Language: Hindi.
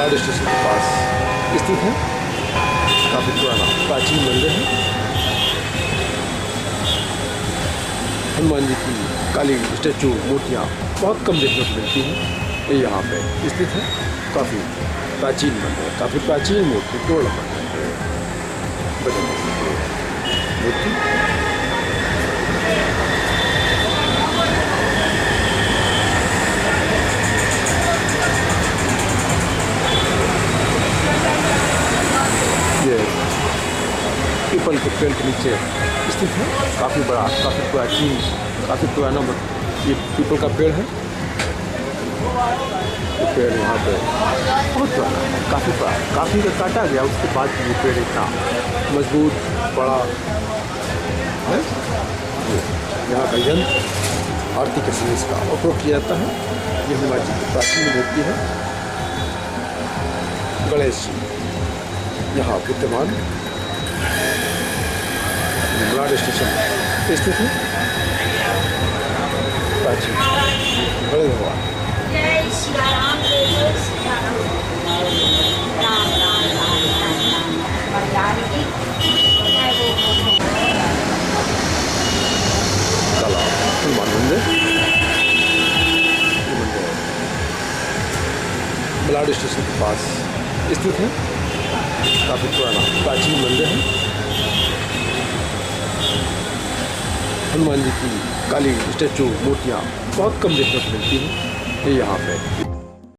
बलाड स्टेशन के पास स्थित है। काफ़ी पुराना प्राचीन मंदिर है। हनुमान जी की काली स्टैचू मूर्तियाँ बहुत कम देखने को मिलती हैं। ये यहाँ पे स्थित है। काफ़ी प्राचीन मंदिर, काफ़ी प्राचीन मूर्ति, 2 नंबर है बजरंग बली की मूर्ति। ये पीपल के पेड़ के नीचे स्थित है। काफ़ी बड़ा, काफ़ी प्राचीन, काफ़ी पुराना ये पीपल का पेड़ है। ये पेड़ यहाँ पे बहुत पुराना है, काफ़ी पुराना, काफ़ी काटा गया उसके बाद ये पेड़ इतना मजबूत बड़ा है। यहाँ का यंत्र आरती के समय इसका उपयोग किया जाता है। ये हनुमान जी की प्राचीन मूर्ति है। गणेश जी यहाँ विद्यमान बलाड स्टेशन स्थित है। प्राचीन बड़े भगवान जय श्री राम, जय श्री राम, राम राम राम राम राम जानकी जय हो। तालाब हनुमान मंदिर, बलाड स्टेशन के पास स्थित है। काफ़ी पुराना प्राचीन मंदिर है। हनुमान जी की काली स्टैचू मूर्तियाँ बहुत कम देखने को मिलती हैं। ये यहाँ पे